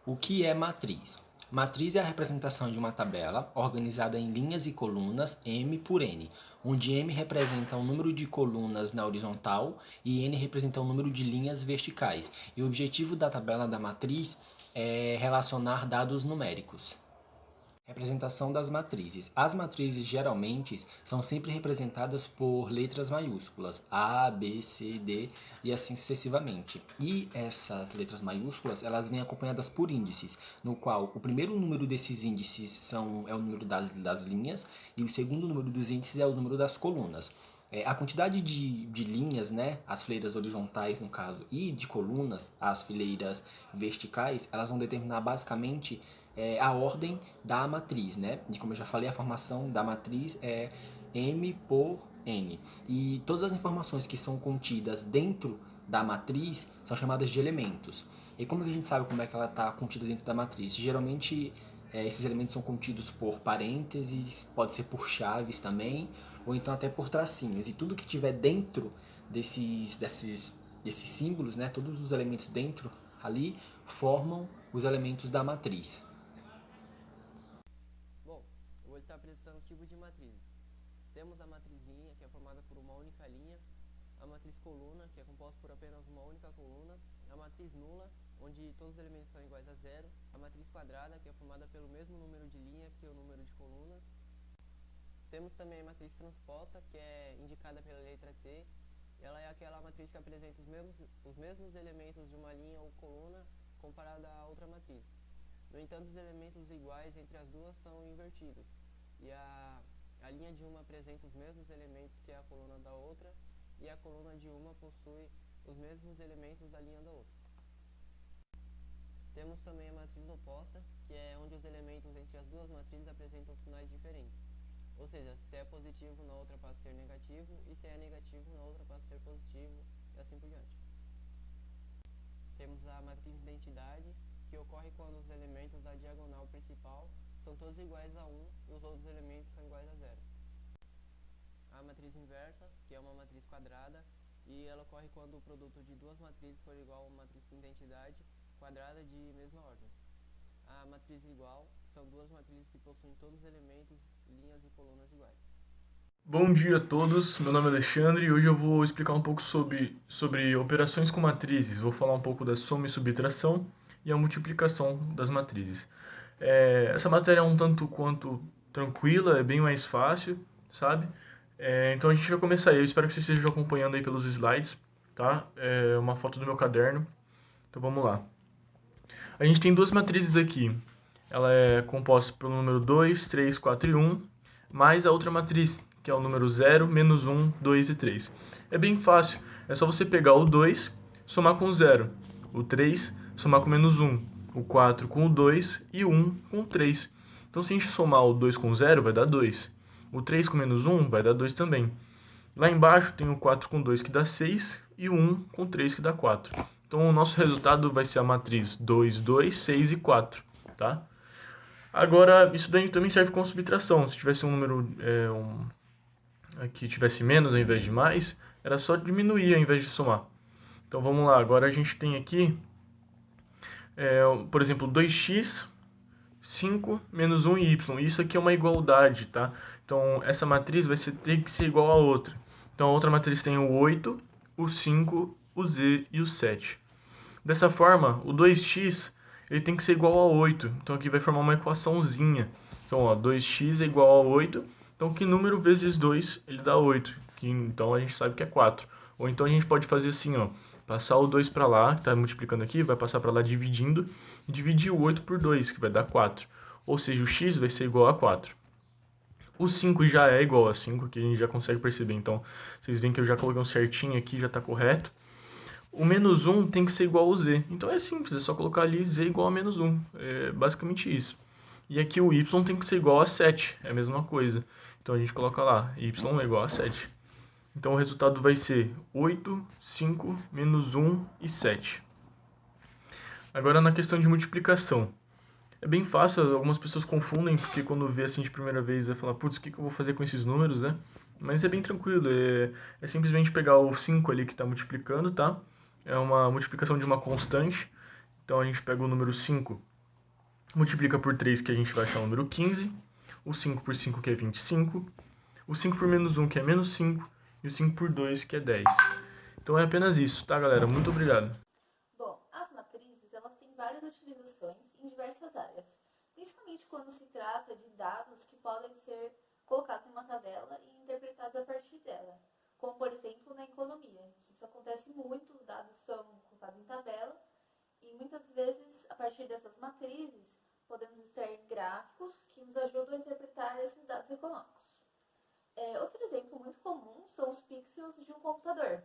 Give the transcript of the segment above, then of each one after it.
O que é matriz? Matriz é a representação de uma tabela organizada em linhas e colunas M por N, onde M representa o número de colunas na horizontal e N representa o número de linhas verticais. E o objetivo da tabela da matriz é relacionar dados numéricos. Representação das matrizes. As matrizes geralmente são sempre representadas por letras maiúsculas, A, B, C, D e assim sucessivamente. E essas letras maiúsculas, elas vêm acompanhadas por índices, no qual o primeiro número desses índices é o número das linhas e o segundo número dos índices é o número das colunas. A quantidade de linhas, né, as fileiras horizontais no caso, e de colunas, as fileiras verticais, elas vão determinar basicamente a ordem da matriz, né? E como eu já falei, a formação da matriz é M por N. E todas as informações que são contidas dentro da matriz são chamadas de elementos. E como a gente sabe como é que ela está contida dentro da matriz? Geralmente esses elementos são contidos por parênteses, pode ser por chaves também, ou então até por tracinhos. E tudo que tiver dentro desses símbolos, né, todos os elementos dentro ali, formam os elementos da matriz. Bom, eu vou estar apresentando os tipos de matrizes. Temos a matriz linha, que é formada por uma única linha, a matriz coluna, que é composta por apenas uma única coluna, a matriz nula, onde todos os elementos são iguais a zero, a matriz quadrada, que é formada pelo mesmo número de linhas que o número de colunas. Temos também a matriz transposta, que é indicada pela letra T. Ela é aquela matriz que apresenta os mesmos elementos de uma linha ou coluna comparada a outra matriz. No entanto, os elementos iguais entre as duas são invertidos, e a linha de uma apresenta os mesmos elementos que a coluna da outra, e a coluna de uma possui os mesmos elementos da linha da outra. Temos também a matriz oposta, que é onde os elementos entre as duas matrizes apresentam sinais diferentes. Ou seja, se é positivo, na outra passa a ser negativo, e se é negativo, na outra passa a ser positivo, e assim por diante. Temos a matriz identidade, que ocorre quando os elementos da diagonal principal são todos iguais a 1 e os outros elementos são iguais a 0. A matriz inversa, que é uma matriz quadrada, e ela ocorre quando o produto de duas matrizes for igual a uma matriz identidade quadrada de mesma ordem. A matriz igual são duas matrizes que possuem todos os elementos, linhas e colunas iguais. Bom dia a todos, meu nome é Alexandre e hoje eu vou explicar um pouco sobre operações com matrizes. Vou falar um pouco da soma e subtração e a multiplicação das matrizes. Essa matéria é um tanto quanto tranquila, é bem mais fácil, sabe? Então a gente vai começar aí, eu espero que vocês estejam acompanhando aí pelos slides, tá? É uma foto do meu caderno, então vamos lá. A gente tem duas matrizes aqui, ela é composta pelo número 2, 3, 4 e 1, mais a outra matriz, que é o número 0, menos 1, 2 e 3. É bem fácil, é só você pegar o 2, somar com o 0, o 3, somar com menos 1, o 4 com o 2 e o 1 com o 3. Então se a gente somar o 2 com o 0, vai dar 2. O 3 com menos 1 vai dar 2 também. Lá embaixo tem o 4 com 2 que dá 6 e o 1 com 3 que dá 4. Então o nosso resultado vai ser a matriz 2, 2, 6 e 4, tá? Agora, isso daí também serve como subtração. Se tivesse um número que tivesse menos ao invés de mais, era só diminuir ao invés de somar. Então vamos lá, agora a gente tem aqui, por exemplo, 2x, 5 menos 1 e y. Isso aqui é uma igualdade, tá? Então essa matriz ter que ser igual a outra. Então a outra matriz tem o 8, o 5, o z e o 7. Dessa forma, o 2x ele tem que ser igual a 8. Então aqui vai formar uma equaçãozinha. Então, ó, 2x é igual a 8. Então, que número vezes 2 ele dá 8? Então, a gente sabe que é 4. Ou então a gente pode fazer assim, ó. Passar o 2 para lá, que está multiplicando aqui, vai passar para lá dividindo. E dividir o 8 por 2, que vai dar 4. Ou seja, o x vai ser igual a 4. O 5 já é igual a 5, que a gente já consegue perceber. Então, vocês veem que eu já coloquei um certinho aqui, já está correto. O menos 1 tem que ser igual ao z. Então é simples, é só colocar ali z igual a menos 1. É basicamente isso. E aqui o y tem que ser igual a 7. É a mesma coisa. Então a gente coloca lá, y é igual a 7. Então o resultado vai ser 8, 5, menos 1 e 7. Agora na questão de multiplicação. É bem fácil, algumas pessoas confundem, porque quando vê assim de primeira vez vai falar, putz, o que eu vou fazer com esses números, né? Mas é bem tranquilo, é simplesmente pegar o 5 ali que está multiplicando, tá? É uma multiplicação de uma constante. Então a gente pega o número 5 multiplica por 3, que a gente vai achar o número 15, o 5 por 5, que é 25, o 5 por menos 1, que é menos 5, e o 5 por 2, que é 10. Então é apenas isso, tá, galera? Muito obrigado. Bom, as matrizes, elas têm várias utilizações em diversas áreas, principalmente quando se trata de dados que podem ser colocados em uma tabela e interpretados a partir dela, como, por exemplo, na economia, que isso acontece muito, os dados são colocados em tabela e muitas vezes, a partir dessas matrizes, podemos extrair gráficos que nos ajudam a interpretar esses dados econômicos. Outro exemplo muito comum são os pixels de um computador,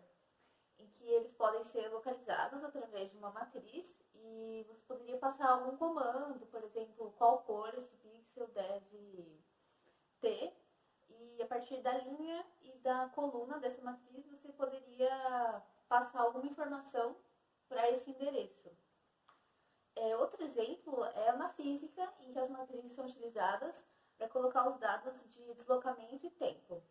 em que eles podem ser localizados através de uma matriz e você poderia passar algum comando, por exemplo, qual cor esse pixel deve ter, e a partir da linha e da coluna dessa matriz você poderia passar alguma informação para esse endereço. Outro exemplo é na física, em que as matrizes são utilizadas para colocar os dados de deslocamento e tempo.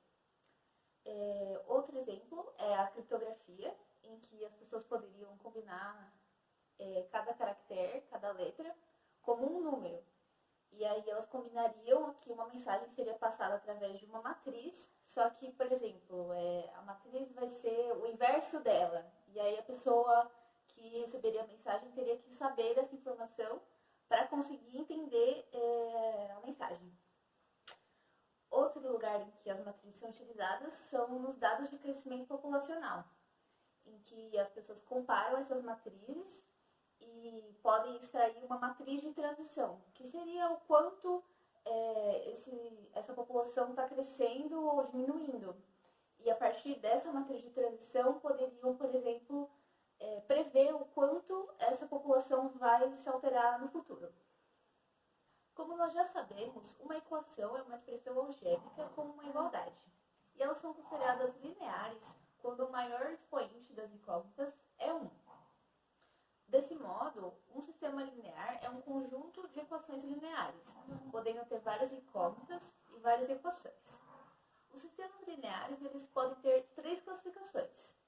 Outro exemplo é a criptografia, em que as pessoas poderiam combinar cada caractere, cada letra, como um número. E aí elas combinariam que uma mensagem seria passada através de uma matriz, só que, por exemplo, a matriz vai ser o inverso dela. E aí a pessoa que receberia a mensagem teria que saber dessa informação para conseguir entender a mensagem. Outro lugar em que as matrizes são utilizadas são nos dados de crescimento populacional, em que as pessoas comparam essas matrizes e podem extrair uma matriz de transição, que seria o quanto essa população está crescendo ou diminuindo. E a partir dessa matriz de transição poderiam, por exemplo, prever o quanto essa população vai se alterar no futuro. Como nós já sabemos, uma equação é uma expressão algébrica com uma igualdade, e elas são consideradas lineares quando o maior expoente das incógnitas é 1. Desse modo, um sistema linear é um conjunto de equações lineares, podendo ter várias incógnitas e várias equações. Os sistemas lineares eles podem ter 3 classificações.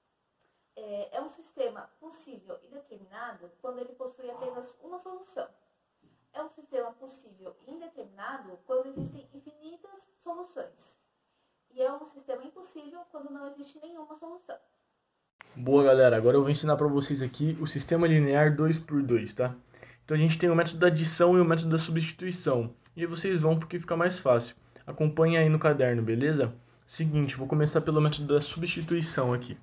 É um sistema possível e determinado quando ele possui apenas uma solução. É um sistema possível e indeterminado quando existem infinitas soluções. E é um sistema impossível quando não existe nenhuma solução. Boa, galera, agora eu vou ensinar para vocês aqui o sistema linear 2x2, tá? Então a gente tem o método da adição e o método da substituição. E vocês vão porque fica mais fácil. Acompanhe aí no caderno, beleza? Seguinte, vou começar pelo método da substituição aqui.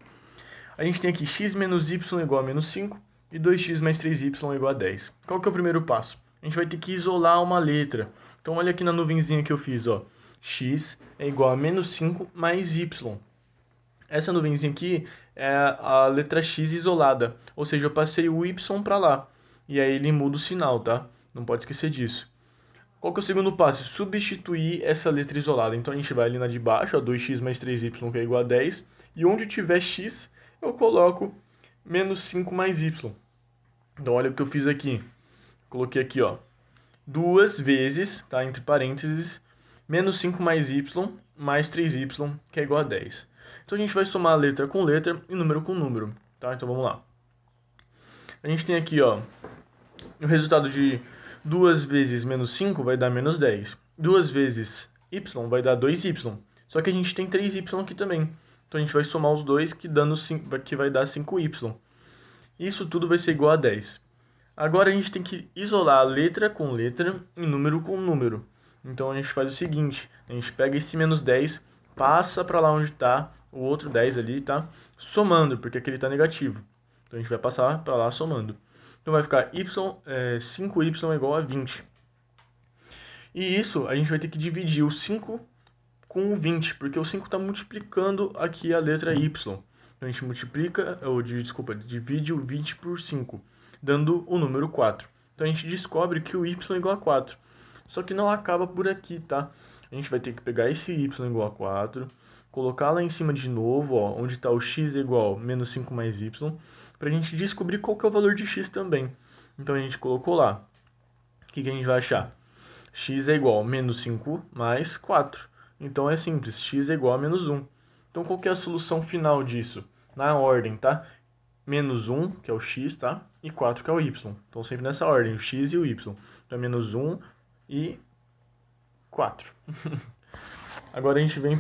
A gente tem aqui x menos y igual a menos 5 e 2x mais 3y igual a 10. Qual que é o primeiro passo? A gente vai ter que isolar uma letra. Então olha aqui na nuvenzinha que eu fiz, ó. X é igual a menos 5 mais y. Essa nuvenzinha aqui é a letra x isolada, ou seja, eu passei o y para lá. E aí ele muda o sinal, tá? Não pode esquecer disso. Qual que é o segundo passo? Substituir essa letra isolada. Então a gente vai ali na de baixo, ó, 2x mais 3y, que é igual a 10. E onde tiver x, eu coloco menos 5 mais y. Então olha o que eu fiz aqui. Coloquei aqui, ó, 2 vezes, tá, entre parênteses, menos 5 mais y, mais 3y, que é igual a 10. Então a gente vai somar letra com letra e número com número, tá? Então vamos lá. A gente tem aqui, ó, o resultado de 2 vezes menos 5 vai dar menos 10. 2 vezes y vai dar 2y. Só que a gente tem 3y aqui também. Então a gente vai somar os dois, que vai dar 5y. Isso tudo vai ser igual a 10. Agora a gente tem que isolar letra com letra e número com número. Então a gente faz o seguinte, a gente pega esse menos 10, passa para lá onde está o outro 10 ali, tá? Somando, porque aqui ele está negativo. Então a gente vai passar para lá somando. Então vai ficar 5y é igual a 20. E isso a gente vai ter que dividir o 5 com o 20, porque o 5 está multiplicando aqui a letra y. Então a gente divide o 20 por 5, dando o número 4. Então a gente descobre que o y é igual a 4. Só que não acaba por aqui, tá? A gente vai ter que pegar esse y igual a 4, colocar lá em cima de novo, ó, onde está o x igual a menos 5 mais y, para a gente descobrir qual que é o valor de x também. Então a gente colocou lá. O que a gente vai achar? X é igual a menos 5 mais 4. Então é simples, x é igual a menos 1. Então qual que é a solução final disso? Na ordem, tá? menos 1, que é o x, tá? E 4, que é o y. Então, sempre nessa ordem, o x e o y. Então, é menos 1 e 4. Agora a gente vem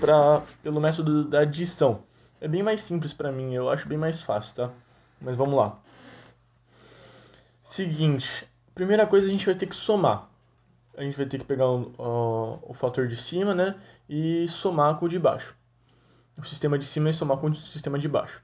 pelo método da adição. É bem mais simples para mim, eu acho bem mais fácil, tá? Mas vamos lá. Seguinte, primeira coisa a gente vai ter que somar. A gente vai ter que pegar o fator de cima, né? E somar com o de baixo. O sistema de cima e somar com o sistema de baixo.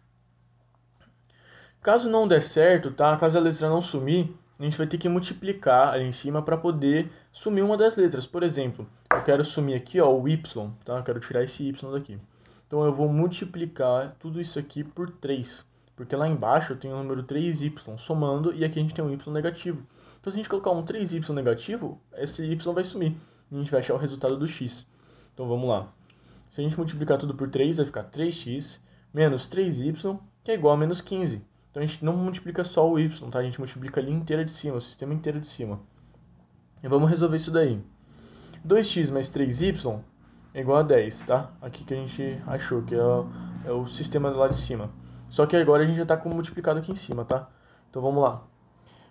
Caso não der certo, tá? Caso a letra não sumir, a gente vai ter que multiplicar ali em cima para poder sumir uma das letras. Por exemplo, eu quero sumir aqui, ó, o y, tá? Eu quero tirar esse y daqui. Então eu vou multiplicar tudo isso aqui por 3, porque lá embaixo eu tenho o número 3y somando e aqui a gente tem um y negativo. Então se a gente colocar um 3y negativo, esse y vai sumir e a gente vai achar o resultado do x. Então vamos lá. Se a gente multiplicar tudo por 3, vai ficar 3x menos 3y, que é igual a menos 15. Então a gente não multiplica só o y, tá? A gente multiplica a linha inteira de cima, o sistema inteiro de cima. E vamos resolver isso daí. 2x mais 3y é igual a 10, tá? Aqui que a gente achou, que é o sistema lá de cima. Só que agora a gente já está com multiplicado aqui em cima, tá? Então vamos lá.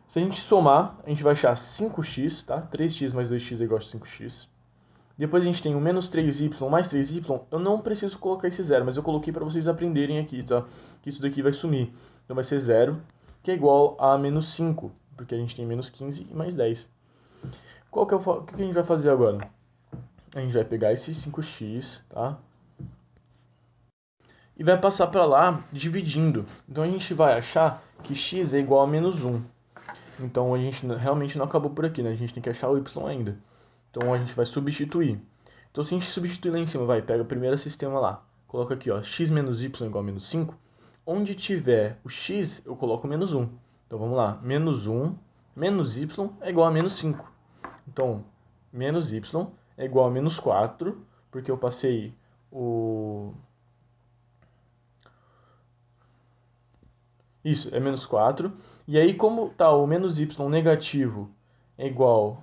Se a gente somar, a gente vai achar 5x, tá? 3x mais 2x é igual a 5x. Depois a gente tem o menos 3y mais 3y. Eu não preciso colocar esse zero, mas eu coloquei para vocês aprenderem aqui, tá? Que isso daqui vai sumir. Então vai ser 0, que é igual a menos 5, porque a gente tem menos 15 e mais 10. O que a gente vai fazer agora? A gente vai pegar esse 5x, tá? E vai passar para lá dividindo. Então a gente vai achar que x é igual a menos 1. Então a gente realmente não acabou por aqui, né? A gente tem que achar o y ainda. Então a gente vai substituir. Então se a gente substituir lá em cima, pega o primeiro sistema lá. Coloca aqui, ó, x menos y igual a menos 5. Onde tiver o x, eu coloco menos 1. Então vamos lá, menos 1 menos y é igual a menos 5. Então, menos y é igual a menos 4, porque eu passei Isso, é menos 4. E aí, como tá o menos y negativo é igual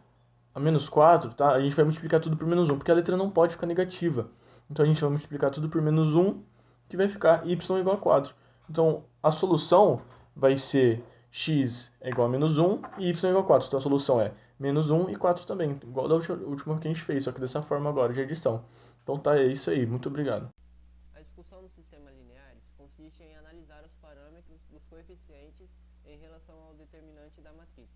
a menos 4, tá? A gente vai multiplicar tudo por menos 1, porque a letra não pode ficar negativa. Então a gente vai multiplicar tudo por menos 1, que vai ficar y igual a 4. Então a solução vai ser x é igual a menos 1 e y igual a 4. Então a solução é menos 1 e 4 também, igual da última que a gente fez, só que dessa forma agora de adição. Então tá, é isso aí. Muito obrigado. A discussão dos sistemas lineares consiste em analisar os parâmetros dos coeficientes em relação ao determinante da matriz,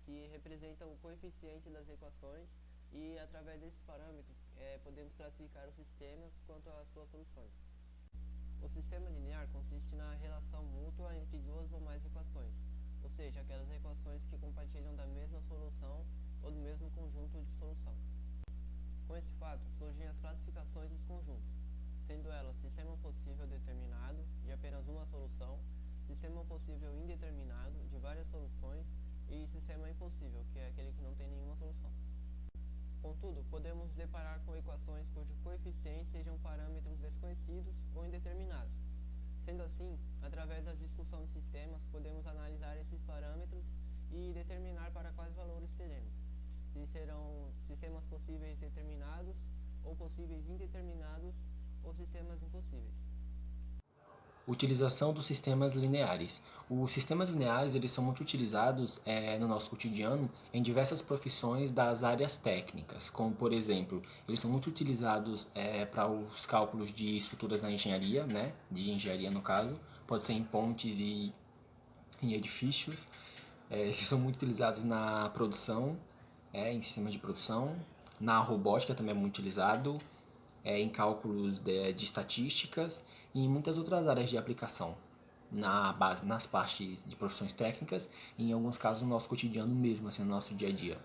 que representam o coeficiente das equações, e através desses parâmetros podemos classificar os sistemas quanto às suas soluções. O sistema linear consiste na relação mútua entre duas ou mais equações, ou seja, aquelas equações que compartilham da mesma solução ou do mesmo conjunto de solução. Com esse fato, surgem as classificações dos conjuntos, sendo elas sistema possível determinado, de apenas uma solução, sistema possível indeterminado, de várias soluções, e sistema impossível, que é aquele que não tem nenhuma solução. Contudo, podemos nos deparar com equações cujos coeficientes sejam parâmetros desconhecidos ou indeterminados. Sendo assim, através da discussão de sistemas, podemos analisar esses parâmetros e determinar para quais valores teremos, se serão sistemas possíveis determinados, ou possíveis indeterminados, ou sistemas impossíveis. Utilização dos sistemas lineares. Os sistemas lineares eles são muito utilizados no nosso cotidiano em diversas profissões das áreas técnicas, como por exemplo, eles são muito utilizados para os cálculos de estruturas na engenharia, né? De engenharia no caso, pode ser em pontes e em edifícios. Eles são muito utilizados na produção, em sistemas de produção, na robótica também é muito utilizado, em cálculos de estatísticas e em muitas outras áreas de aplicação, nas partes de profissões técnicas e em alguns casos no nosso cotidiano mesmo, assim, no nosso dia a dia.